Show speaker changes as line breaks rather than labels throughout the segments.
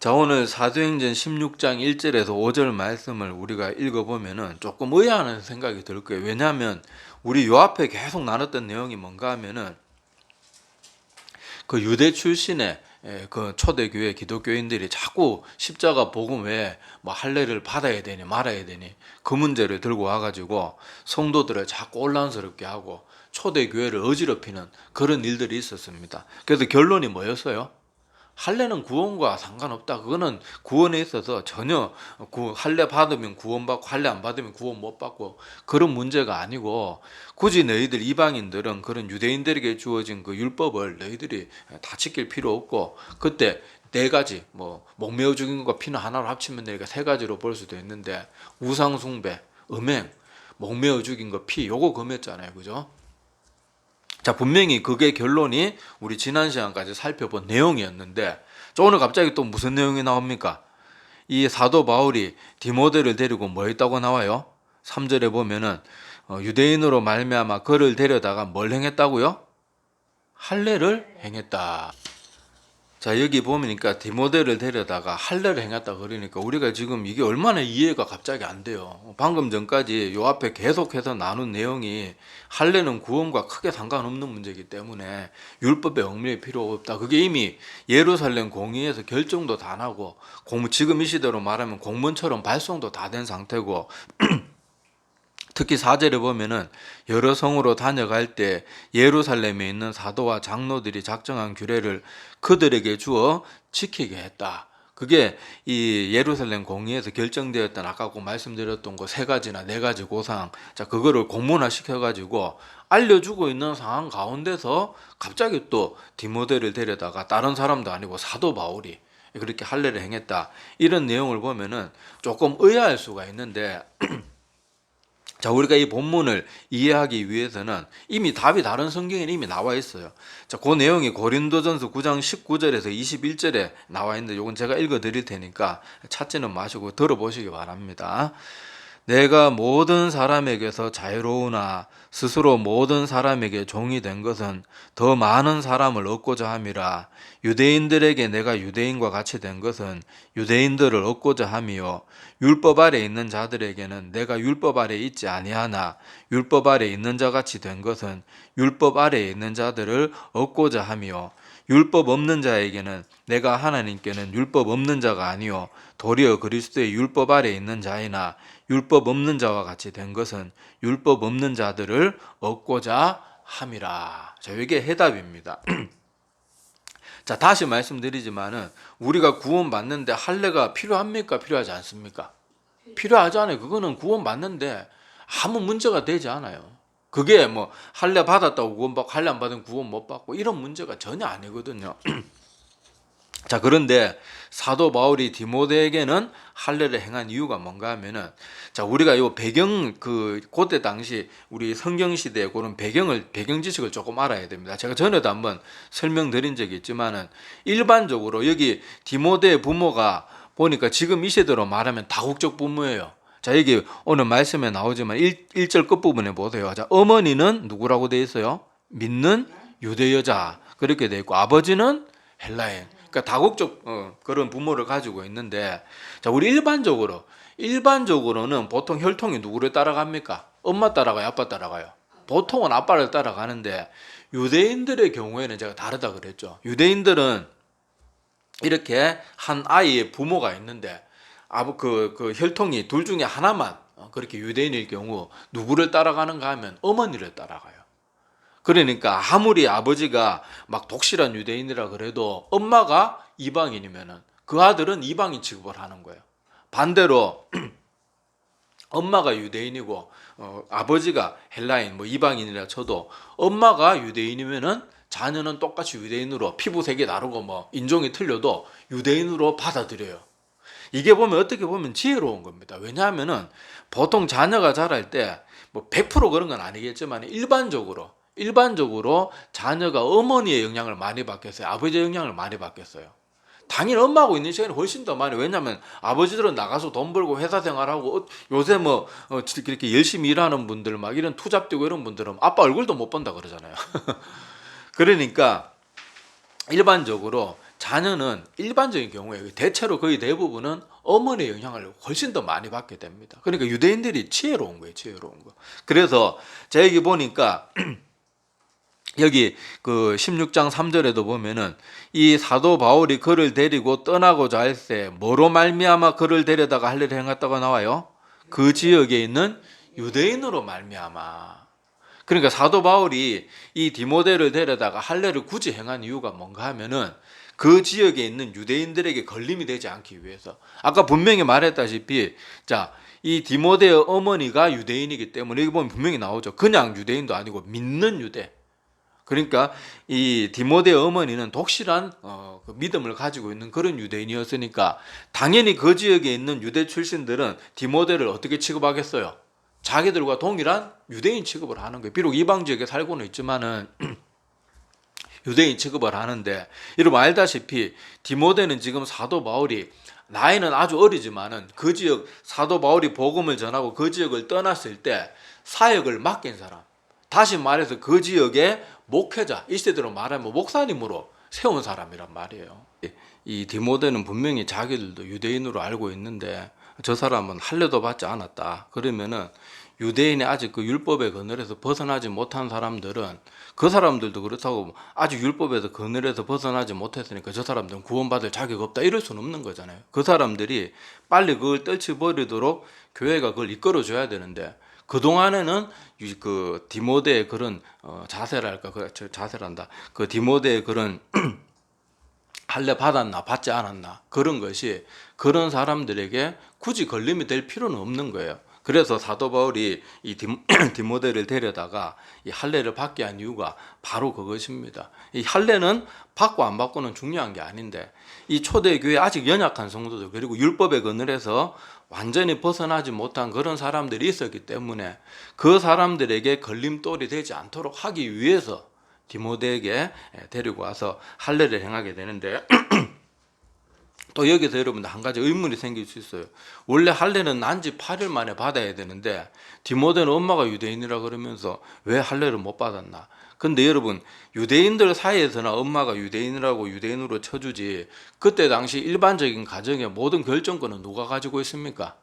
자, 오늘 사도행전 16장 1절에서 5절 말씀을 우리가 읽어보면은 조금 의아한 생각이 들 거예요. 왜냐하면 우리 요 앞에 계속 나눴던 내용이 뭔가 하면은 그 유대 출신의 그 초대교회 기독교인들이 자꾸 십자가 복음 외에 뭐 할례를 받아야 되니 말아야 되니 그 문제를 들고 와가지고 성도들을 자꾸 혼란스럽게 하고 초대교회를 어지럽히는 그런 일들이 있었습니다. 그래서 결론이 뭐였어요? 할례는 구원과 상관없다. 그거는 구원에 있어서 전혀 할례 받으면 구원받고 할례 안 받으면 구원 못 받고 그런 문제가 아니고, 굳이 너희들 이방인들은 그런 유대인들에게 주어진 그 율법을 너희들이 다 지킬 필요 없고, 그때 네 가지 뭐 목매어 죽인 것과 피는 하나로 합치면 내가 세 가지로 볼 수도 있는데, 우상 숭배, 음행, 목매어 죽인 거 피, 요거 금했잖아요. 그죠? 자, 분명히 그게 결론이 우리 지난 시간까지 살펴본 내용이었는데, 오늘 갑자기 또 무슨 내용이 나옵니까? 이 사도 바울이 디모데를 데리고 뭐 했다고 나와요? 3절에 보면은 유대인으로 말미암아 그를 데려다가 뭘 행했다고요? 할례를 행했다. 자, 여기 보니까 디모데를 데려다가 할례를 행했다 그러니까 우리가 지금 이게 얼마나 이해가 갑자기 안 돼요. 방금 전까지 요 앞에 계속해서 나눈 내용이 할례는 구원과 크게 상관없는 문제이기 때문에 율법에 얽매일 필요 없다. 그게 이미 예루살렘 공의에서 결정도 다 나고 지금 이 시대로 말하면 공문처럼 발송도 다 된 상태고, 특히 4절에 보면은 여러 성으로 다녀갈 때 예루살렘에 있는 사도와 장로들이 작정한 규례를 그들에게 주어 지키게 했다. 그게 이 예루살렘 공의에서 결정되었던 아까 그 말씀드렸던 그 세 가지나 네 가지 고상, 자, 그거를 공문화 시켜가지고 알려주고 있는 상황 가운데서 갑자기 또 디모데를 데려다가 다른 사람도 아니고 사도 바울이 그렇게 할례를 행했다. 이런 내용을 보면은 조금 의아할 수가 있는데, 자, 우리가 이 본문을 이해하기 위해서는 이미 답이 다른 성경에 이미 나와 있어요. 자, 그 내용이 고린도전서 9장 19절에서 21절에 나와 있는데, 이건 제가 읽어 드릴 테니까 찾지는 마시고 들어보시기 바랍니다. 내가 모든 사람에게서 자유로우나 스스로 모든 사람에게 종이 된 것은 더 많은 사람을 얻고자 함이라. 유대인들에게 내가 유대인과 같이 된 것은 유대인들을 얻고자 함이요, 율법 아래 있는 자들에게는 내가 율법 아래 있지 아니하나 율법 아래 있는 자같이 된 것은 율법 아래 있는 자들을 얻고자 함이요, 율법 없는 자에게는 내가 하나님께는 율법 없는 자가 아니요 도리어 그리스도의 율법 아래 있는 자이나 율법 없는 자와 같이 된 것은 율법 없는 자들을 얻고자 함이라. 자, 이게 해답입니다. 자, 다시 말씀드리지만은 우리가 구원받는데 할례가 필요합니까? 필요하지 않습니까? 필요하잖아요. 그거는 구원받는데 아무 문제가 되지 않아요. 그게 뭐 할례 받았다고 구원받고 할례 안 받으면 구원 못 받고 이런 문제가 전혀 아니거든요. 자, 그런데 사도 바울이 디모데에게는 할례를 행한 이유가 뭔가 하면은, 자, 우리가 요 배경, 그때 당시 우리 성경 시대의 그런 배경 지식을 조금 알아야 됩니다. 제가 전에도 한번 설명드린 적이 있지만은, 일반적으로 여기 디모데의 부모가 보니까 지금 이 시대로 말하면 다국적 부모예요. 자, 여기 오늘 말씀에 나오지만 1절 끝부분에 보세요. 자, 어머니는 누구라고 되어 있어요? 믿는 유대 여자. 그렇게 되어 있고, 아버지는 헬라인. 그러니까 다국적 그런 부모를 가지고 있는데, 자, 우리 일반적으로는 보통 혈통이 누구를 따라갑니까? 엄마 따라가요, 아빠 따라가요? 보통은 아빠를 따라가는데, 유대인들의 경우에는 제가 다르다 그랬죠. 유대인들은 이렇게 한 아이의 부모가 있는데 그 혈통이 둘 중에 하나만 그렇게 유대인일 경우 누구를 따라가는가 하면 어머니를 따라가요. 그러니까 아무리 아버지가 막 독실한 유대인이라 그래도 엄마가 이방인이면은 그 아들은 이방인 취급을 하는 거예요. 반대로 엄마가 유대인이고 아버지가 헬라인 뭐 이방인이라 쳐도 엄마가 유대인이면은 자녀는 똑같이 유대인으로, 피부색이 다르고 뭐 인종이 틀려도 유대인으로 받아들여요. 이게 보면 어떻게 보면 지혜로운 겁니다. 왜냐하면은 보통 자녀가 자랄 때 뭐 100% 그런 건 아니겠지만 일반적으로 자녀가 어머니의 영향을 많이 받겠어요? 아버지의 영향을 많이 받겠어요? 당연히 엄마하고 있는 시간이 훨씬 더 많아요. 왜냐하면 아버지들은 나가서 돈 벌고 회사 생활하고, 요새 뭐 그렇게 열심히 일하는 분들, 막 이런 투잡 뛰고 이런 분들은 아빠 얼굴도 못 본다 그러잖아요. 그러니까 일반적으로 자녀는 일반적인 경우에 대체로 거의 대부분은 어머니의 영향을 훨씬 더 많이 받게 됩니다. 그러니까 유대인들이 지혜로운 거예요, 지혜로운 거. 그래서 제가 여기 보니까 여기 그 16장 3절에도 보면은 이 사도 바울이 그를 데리고 떠나고자 할세 뭐로 말미암아 그를 데려다가 할례를 행했다고 나와요? 그 지역에 있는 유대인으로 말미암아. 그러니까 사도 바울이 이 디모데를 데려다가 할례를 굳이 행한 이유가 뭔가 하면은 그 지역에 있는 유대인들에게 걸림이 되지 않기 위해서. 아까 분명히 말했다시피 자, 이 디모데의 어머니가 유대인이기 때문에 여기 보면 분명히 나오죠. 그냥 유대인도 아니고 믿는 유대. 그러니까 이 디모데의 어머니는 독실한 그 믿음을 가지고 있는 그런 유대인이었으니까 당연히 그 지역에 있는 유대 출신들은 디모데를 어떻게 취급하겠어요? 자기들과 동일한 유대인 취급을 하는 거예요. 비록 이방 지역에 살고는 있지만은 유대인 취급을 하는데, 여러분 알다시피 디모데는 지금 사도 바울이 나이는 아주 어리지만은 그 지역 사도 바울이 복음을 전하고 그 지역을 떠났을 때 사역을 맡긴 사람, 다시 말해서 그 지역의 목회자, 이 시대로 말하면 목사님으로 세운 사람이란 말이에요. 이 디모데는 분명히 자기들도 유대인으로 알고 있는데 저 사람은 할례도 받지 않았다. 그러면은 유대인의 아직 그 율법의 그늘에서 벗어나지 못한 사람들은, 그 사람들도 그렇다고 아직 율법에서 그늘에서 벗어나지 못했으니까 저 사람들은 구원받을 자격 없다 이럴 수는 없는 거잖아요. 그 사람들이 빨리 그걸 떨쳐버리도록 교회가 그걸 이끌어줘야 되는데, 그동안에는 그 디모데의 그런 자세랄까, 자세란다. 그 디모데의 그런 할례 받았나 받지 않았나 그런 것이 그런 사람들에게 굳이 걸림이 될 필요는 없는 거예요. 그래서 사도 바울이 이 디모데를 데려다가 이 할례를 받게 한 이유가 바로 그것입니다. 이 할례는 받고 안 받고는 중요한 게 아닌데, 이 초대교회 아직 연약한 성도들, 그리고 율법의 그늘에서 완전히 벗어나지 못한 그런 사람들이 있었기 때문에 그 사람들에게 걸림돌이 되지 않도록 하기 위해서 디모데에게 데리고 와서 할례를 행하게 되는데, 또 여기서 여러분들 한 가지 의문이 생길 수 있어요. 원래 할례는 난지 8일 만에 받아야 되는데 디모데는 엄마가 유대인이라 그러면서 왜 할례를 못 받았나? 근데 여러분, 유대인들 사이에서나 엄마가 유대인이라고 유대인으로 쳐주지, 그때 당시 일반적인 가정의 모든 결정권은 누가 가지고 있습니까?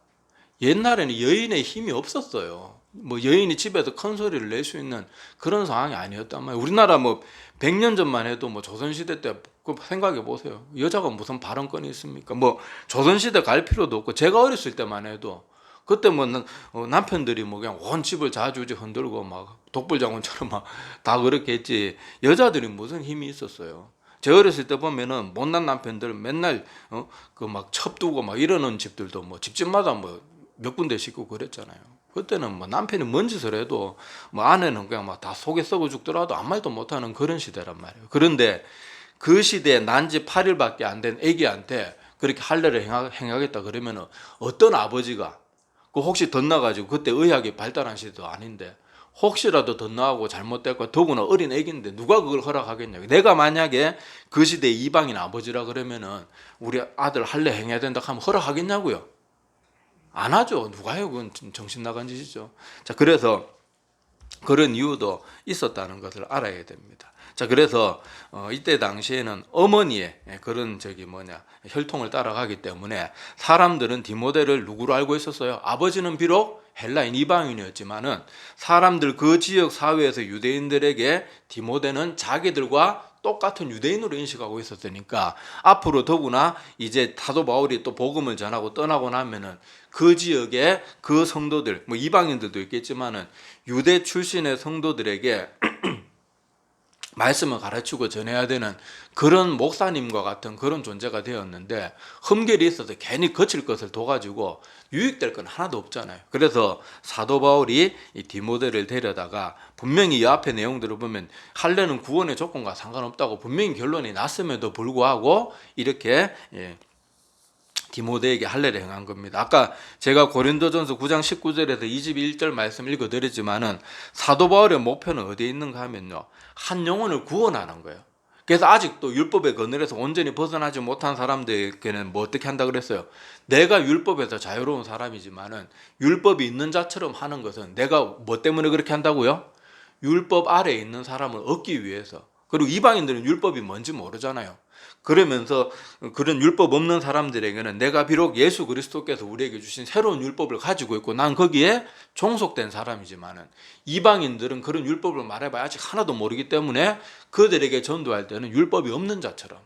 옛날에는 여인의 힘이 없었어요. 뭐 여인이 집에서 큰 소리를 낼 수 있는 그런 상황이 아니었단 말이에요. 우리나라 뭐 100년 전만 해도 뭐 조선시대 때 생각해 보세요. 여자가 무슨 발언권이 있습니까? 뭐 조선시대 갈 필요도 없고, 제가 어렸을 때만 해도 그때 뭐 남편들이 뭐 그냥 온 집을 자주지 흔들고 막 독불장군처럼 막 다 그렇게 했지, 여자들이 무슨 힘이 있었어요. 제 어렸을 때 보면은 못난 남편들 맨날 그 막 첩두고 막 이러는 집들도 뭐 집집마다 뭐 몇 군데씩 있고 그랬잖아요. 그때는 뭐 남편이 뭔 짓을 해도 뭐 아내는 그냥 막 다 속에 썩어 죽더라도 아무 말도 못하는 그런 시대란 말이에요. 그런데 그 시대에 난지 8일밖에 안 된 애기한테 그렇게 할례를 행하겠다 그러면은 어떤 아버지가, 그 혹시 덧나가지고, 그때 의학이 발달한 시대도 아닌데 혹시라도 덧나가고 잘못됐고, 더구나 어린 애기인데 누가 그걸 허락하겠냐고. 내가 만약에 그 시대 이방인 아버지라 그러면은 우리 아들 할례 행해야 된다 하면 허락하겠냐고요? 안 하죠. 누가 해요? 그건 정신 나간 짓이죠. 자, 그래서 그런 이유도 있었다는 것을 알아야 됩니다. 자, 그래서 이때 당시에는 어머니의 그런 혈통을 따라가기 때문에 사람들은 디모데를 누구로 알고 있었어요? 아버지는 비록 헬라인 이방인이었지만은 사람들 그 지역 사회에서 유대인들에게 디모데는 자기들과 똑같은 유대인으로 인식하고 있었으니까, 앞으로 더구나 이제 사도 바울이 또 복음을 전하고 떠나고 나면은 그 지역의 그 성도들, 뭐 이방인들도 있겠지만은 유대 출신의 성도들에게 말씀을 가르치고 전해야 되는 그런 목사님과 같은 그런 존재가 되었는데, 흠결이 있어서 괜히 거칠 것을 둬가지고 유익될 건 하나도 없잖아요. 그래서 사도 바울이 이 디모데를 데려다가 분명히 이 앞에 내용들을 보면 할례는 구원의 조건과 상관없다고 분명히 결론이 났음에도 불구하고 이렇게 디모데에게 할례를 행한 겁니다. 아까 제가 고린도전서 9장 19절에서 21절 말씀 읽어드렸지만은 사도 바울의 목표는 어디에 있는가 하면요, 한 영혼을 구원하는 거예요. 그래서 아직도 율법의 그늘에서 온전히 벗어나지 못한 사람들에게는 뭐 어떻게 한다 그랬어요? 내가 율법에서 자유로운 사람이지만은 율법이 있는 자처럼 하는 것은 내가 뭐 때문에 그렇게 한다고요? 율법 아래에 있는 사람을 얻기 위해서. 그리고 이방인들은 율법이 뭔지 모르잖아요. 그러면서 그런 율법 없는 사람들에게는 내가 비록 예수 그리스도께서 우리에게 주신 새로운 율법을 가지고 있고 난 거기에 종속된 사람이지만은 이방인들은 그런 율법을 말해봐야 아직 하나도 모르기 때문에 그들에게 전도할 때는 율법이 없는 자처럼.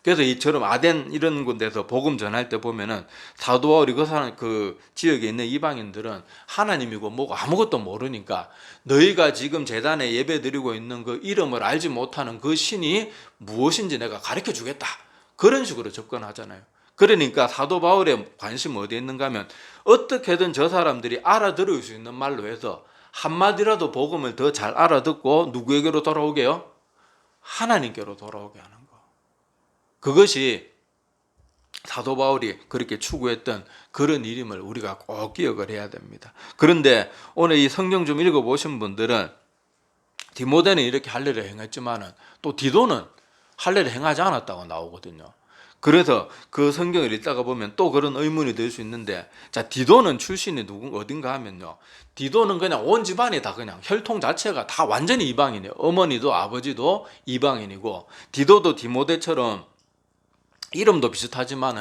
그래서 이처럼 아덴 이런 곳에서 복음 전할 때 보면은 사도 바울이 그 지역에 있는 이방인들은 하나님이고 뭐고 아무것도 모르니까 너희가 지금 제단에 예배드리고 있는 그 이름을 알지 못하는 그 신이 무엇인지 내가 가르쳐 주겠다. 그런 식으로 접근하잖아요. 그러니까 사도 바울의 관심은 어디에 있는가 하면 어떻게든 저 사람들이 알아들을 수 있는 말로 해서 한마디라도 복음을 더 잘 알아듣고 누구에게로 돌아오게요? 하나님께로 돌아오게 하는 거. 그것이 사도 바울이 그렇게 추구했던 그런 일임을 우리가 꼭 기억을 해야 됩니다. 그런데 오늘 이 성경 좀 읽어보신 분들은 디모데는 이렇게 할례를 행했지만은 또 디도는 할례를 행하지 않았다고 나오거든요. 그래서 그 성경을 읽다가 보면 또 그런 의문이 들 수 있는데, 자, 디도는 출신이 어딘가 하면요, 디도는 그냥 온 집안이 다 그냥 혈통 자체가 다 완전히 이방인이에요. 어머니도 아버지도 이방인이고, 디도도 디모데처럼 이름도 비슷하지만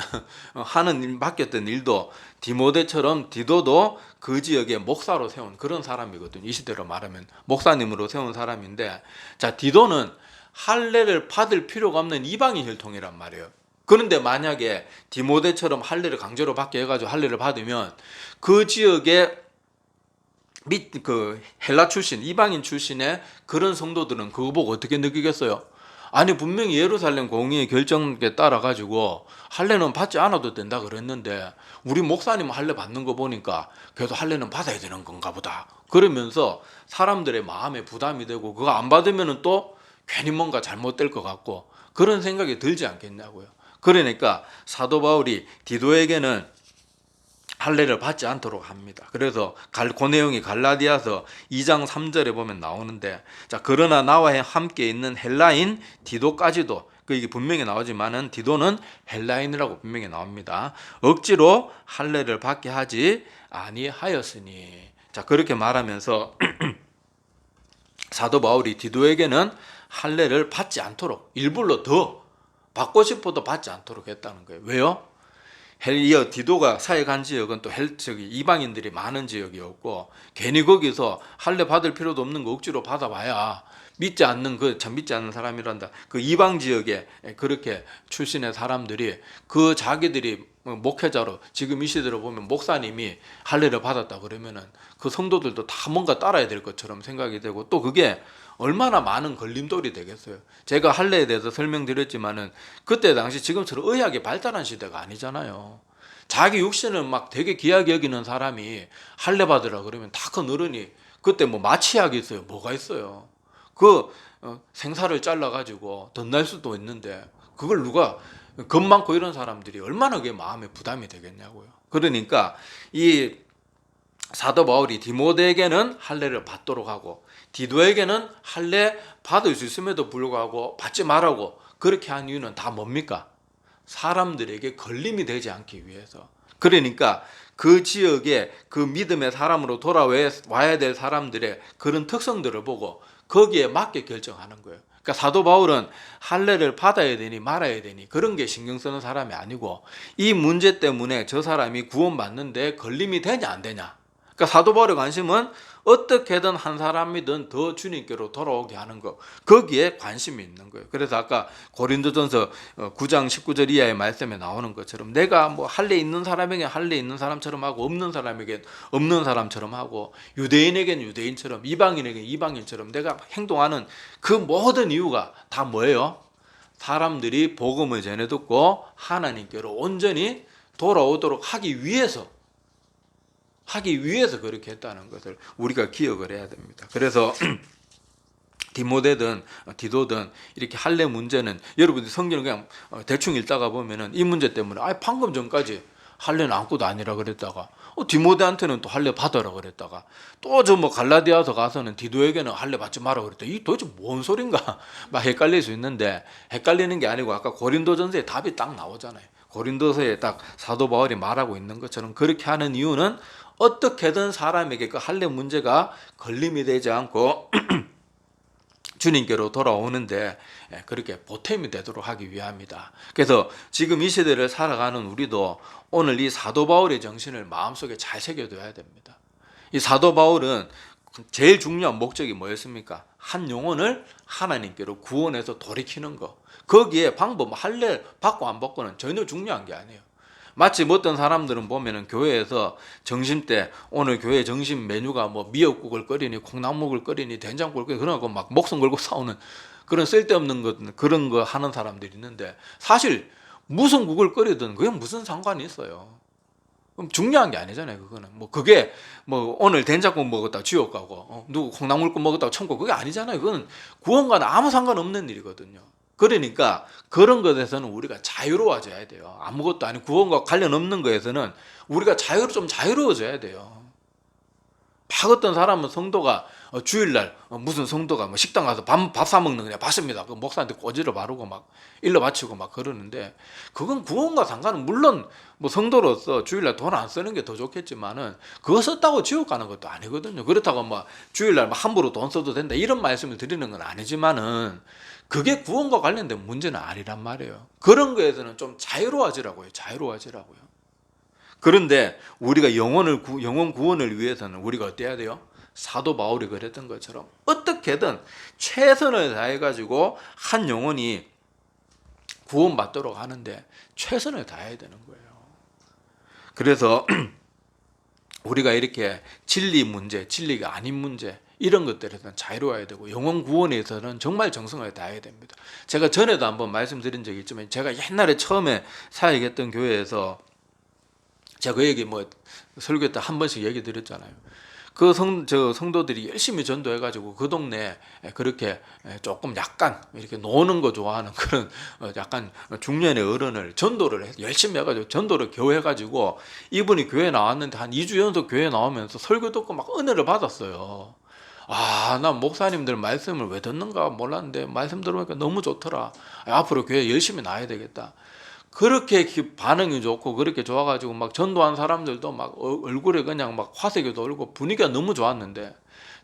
하는 맡겼던 일도 디모데처럼 디도도 그 지역에 목사로 세운 그런 사람이거든요. 이 시대로 말하면 목사님으로 세운 사람인데, 자, 디도는 할례를 받을 필요가 없는 이방인 혈통이란 말이에요. 그런데 만약에 디모데처럼 할례를 강제로 받게 해가지고 할례를 받으면 그 지역에 그 헬라 출신, 이방인 출신의 그런 성도들은 그거 보고 어떻게 느끼겠어요? 아니, 분명히 예루살렘 공의의 결정에 따라 가지고 할례는 받지 않아도 된다 그랬는데 우리 목사님 할례 받는 거 보니까 그래도 할례는 받아야 되는 건가 보다. 그러면서 사람들의 마음에 부담이 되고 그거 안 받으면 또 괜히 뭔가 잘못될 것 같고 그런 생각이 들지 않겠냐고요. 그러니까 사도 바울이 디도에게는 할례를 받지 않도록 합니다. 그래서 그 내용이 갈라디아서 2장 3절에 보면 나오는데, 자, 그러나 나와 함께 있는 헬라인 디도까지도, 이게 분명히 나오지만은 디도는 헬라인이라고 분명히 나옵니다. 억지로 할례를 받게 하지 아니하였으니. 자, 그렇게 말하면서 사도 바울이 디도에게는 할례를 받지 않도록 일부러 더 받고 싶어도 받지 않도록 했다는 거예요. 왜요? 디도가 사역한 지역은 또 이방인들이 많은 지역이었고, 괜히 거기서 할례 받을 필요도 없는 거 억지로 받아봐야 믿지 않는 믿지 않는 사람이란다. 그 이방 지역에 그렇게 출신의 사람들이 그 자기들이 목회자로 지금 이 시대로 보면 목사님이 할례를 받았다 그러면은 그 성도들도 다 뭔가 따라야 될 것처럼 생각이 되고, 또 그게 얼마나 많은 걸림돌이 되겠어요. 제가 할례에 대해서 설명드렸지만은 그때 당시 지금처럼 의학이 발달한 시대가 아니잖아요. 자기 육신을 막 되게 귀하게 여기는 사람이 할례 받으라 그러면 다 큰 어른이 그때 뭐 마취약이 있어요. 뭐가 있어요. 생사를 잘라가지고 덧날 수도 있는데 그걸 누가 겁 많고 이런 사람들이 얼마나 그게 마음에 부담이 되겠냐고요. 그러니까 이 사도 바울이 디모데에게는 할례를 받도록 하고 디도에게는 할례 받을 수 있음에도 불구하고 받지 말라고 그렇게 한 이유는 다 뭡니까? 사람들에게 걸림이 되지 않기 위해서. 그러니까 그 지역에 그 믿음의 사람으로 돌아와야 될 사람들의 그런 특성들을 보고 거기에 맞게 결정하는 거예요. 그러니까 사도 바울은 할례를 받아야 되니 말아야 되니 그런 게 신경 쓰는 사람이 아니고 이 문제 때문에 저 사람이 구원받는데 걸림이 되냐 안 되냐. 그러니까 사도 바울의 관심은 어떻게든 한 사람이든 더 주님께로 돌아오게 하는 것, 거기에 관심이 있는 거예요. 그래서 아까 고린도전서 9장 19절 이하의 말씀에 나오는 것처럼 내가 뭐 할례 있는 사람에게 할례 있는 사람처럼 하고 없는 사람에게 없는 사람처럼 하고 유대인에게는 유대인처럼 이방인에게는 이방인처럼 내가 행동하는 그 모든 이유가 다 뭐예요? 사람들이 복음을 전해 듣고 하나님께로 온전히 돌아오도록 하기 위해서 그렇게 했다는 것을 우리가 기억을 해야 됩니다. 그래서 디모데든 디도든 이렇게 할례 문제는 여러분들이 성경을 그냥 대충 읽다가 보면은 이 문제 때문에 방금 전까지 할례는 아무것도 아니라 그랬다가 디모데한테는 또 할례 받아라 그랬다가 또 저 뭐 갈라디아서 가서는 디도에게는 할례 받지 마라 그랬다. 이 도대체 뭔 소린가 막 헷갈릴 수 있는데 헷갈리는 게 아니고 아까 고린도전서에 답이 딱 나오잖아요. 고린도서에 딱 사도 바울이 말하고 있는 것처럼 그렇게 하는 이유는 어떻게든 사람에게 그 할례 문제가 걸림이 되지 않고 주님께로 돌아오는데 그렇게 보탬이 되도록 하기 위함이다. 그래서 지금 이 시대를 살아가는 우리도 오늘 이 사도 바울의 정신을 마음속에 잘 새겨둬야 됩니다. 이 사도 바울은 제일 중요한 목적이 뭐였습니까? 한 영혼을 하나님께로 구원해서 돌이키는 거. 거기에 방법, 할례 받고 안 받고는 전혀 중요한 게 아니에요. 마치 어떤 사람들은 보면은 교회에서 점심 때 오늘 교회 점심 메뉴가 뭐 미역국을 끓이니 콩나물을 끓이니 된장국을 끓이니 그런 거 막 목숨 걸고 싸우는 그런 쓸데없는 것 그런 거 하는 사람들이 있는데 사실 무슨 국을 끓이든 그게 무슨 상관이 있어요. 그럼 중요한 게 아니잖아요. 그거는 뭐 그게 뭐 오늘 된장국 먹었다 지옥 가고 누구 콩나물국 먹었다고 천국 그게 아니잖아요. 그건 구원과는 아무 상관없는 일이거든요. 그러니까 그런 것에서는 우리가 자유로워져야 돼요. 아무것도 아닌 구원과 관련 없는 것에서는 우리가 좀 자유로워져야 돼요. 막 어떤 사람은 성도가 주일날 무슨 성도가 뭐 식당 가서 밥 사 먹는 그냥 받습니다. 그 목사한테 꼬지를 바르고 막 일러 바치고 막 그러는데 그건 구원과 상관은 물론 뭐 성도로서 주일날 돈 안 쓰는 게 더 좋겠지만은 그거 썼다고 지옥 가는 것도 아니거든요. 그렇다고 뭐 주일날 막 함부로 돈 써도 된다 이런 말씀을 드리는 건 아니지만은 그게 구원과 관련된 문제는 아니란 말이에요. 그런 거에서는 좀 자유로워지라고요. 자유로워지라고요. 그런데 우리가 영혼 구원을 위해서는 우리가 어때야 돼요? 사도 바울이 그랬던 것처럼 어떻게든 최선을 다해가지고 한 영혼이 구원받도록 하는데 최선을 다해야 되는 거예요. 그래서 우리가 이렇게 진리 문제, 진리가 아닌 문제 이런 것들에서는 자유로워야 되고 영혼 구원에 있어서는 정말 정성을 다해야 됩니다. 제가 전에도 한번 말씀드린 적이 있지만 제가 옛날에 처음에 사역했던 교회에서 제가 그 얘기 뭐 설교 때 한 번씩 얘기 드렸잖아요. 그 성도들이 열심히 전도해가지고 그 동네에 그렇게 조금 약간 이렇게 노는 거 좋아하는 그런 약간 중년의 어른을 전도를 열심히 해가지고 전도를 겨우 해가지고 이분이 교회 나왔는데 한 2주 연속 교회 나오면서 설교 듣고 막 은혜를 받았어요. 아, 난 목사님들 말씀을 왜 듣는가 몰랐는데 말씀 들으니까 너무 좋더라. 앞으로 교회 열심히 나와야 되겠다. 그렇게 반응이 좋고 그렇게 좋아가지고 막 전도한 사람들도 막 얼굴에 그냥 막 화색이 돌고 분위기가 너무 좋았는데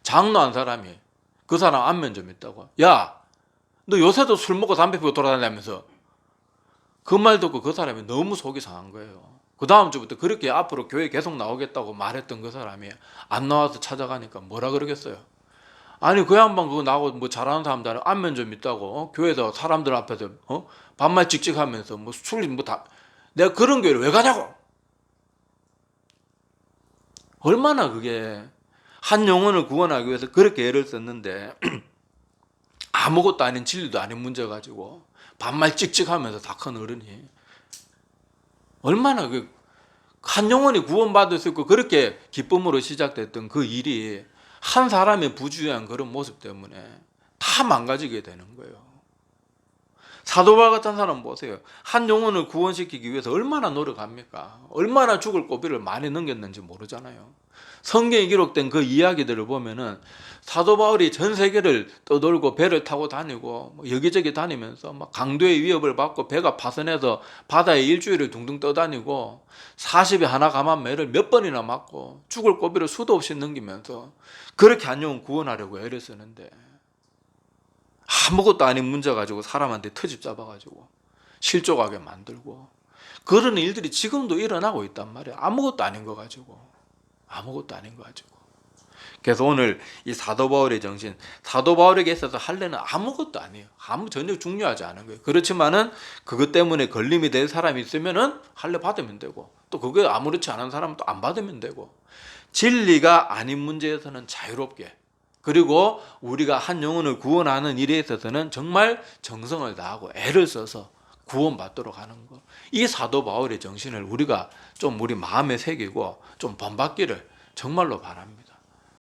장로한 사람이 그 사람 안면 좀 있다고 야, 너 요새도 술 먹고 담배 피우고 돌아다니면서 그 말 듣고 그 사람이 너무 속이 상한 거예요. 그 다음 주부터 그렇게 앞으로 교회 계속 나오겠다고 말했던 그 사람이 안 나와서 찾아가니까 뭐라 그러겠어요. 아니 그 양반 그거 나하고 뭐 잘하는 사람들 안면 좀 있다고 교회에서 사람들 앞에서 반말 찍찍하면서 뭐 술 뭐 다 내가 그런 교회를 왜 가냐고. 얼마나 그게 한 영혼을 구원하기 위해서 그렇게 애를 썼는데 아무것도 아닌 진리도 아닌 문제 가지고 반말 찍찍하면서 다 큰 어른이 얼마나 한 영혼이 구원받을 수 있고 그렇게 기쁨으로 시작됐던 그 일이 한 사람의 부주의한 그런 모습 때문에 다 망가지게 되는 거예요. 사도 바울 같은 사람 보세요. 한 영혼을 구원시키기 위해서 얼마나 노력합니까? 얼마나 죽을 고비를 많이 넘겼는지 모르잖아요. 성경에 기록된 그 이야기들을 보면은 사도 바울이 전 세계를 떠돌고 배를 타고 다니고 여기저기 다니면서 막 강도의 위협을 받고 배가 파손해서 바다에 일주일을 둥둥 떠다니고 40에 하나 감한 매를 몇 번이나 맞고 죽을 고비를 수도 없이 넘기면서 그렇게 한 영혼 구원하려고 애를 쓰는데 아무것도 아닌 문제 가지고 사람한테 트집 잡아가지고 실족하게 만들고 그런 일들이 지금도 일어나고 있단 말이에요. 아무것도 아닌 거 가지고. 그래서 오늘 이 사도 바울의 정신, 사도 바울에게 있어서 할례는 아무것도 아니에요. 전혀 중요하지 않은 거예요. 그렇지만은 그것 때문에 걸림이 될 사람이 있으면은 할례 받으면 되고 또 그게 아무렇지 않은 사람은 또 안 받으면 되고 진리가 아닌 문제에서는 자유롭게 그리고 우리가 한 영혼을 구원하는 일에 있어서는 정말 정성을 다하고 애를 써서 구원받도록 하는 것. 이 사도 바울의 정신을 우리가 좀 우리 마음에 새기고 좀 본받기를 정말로 바랍니다.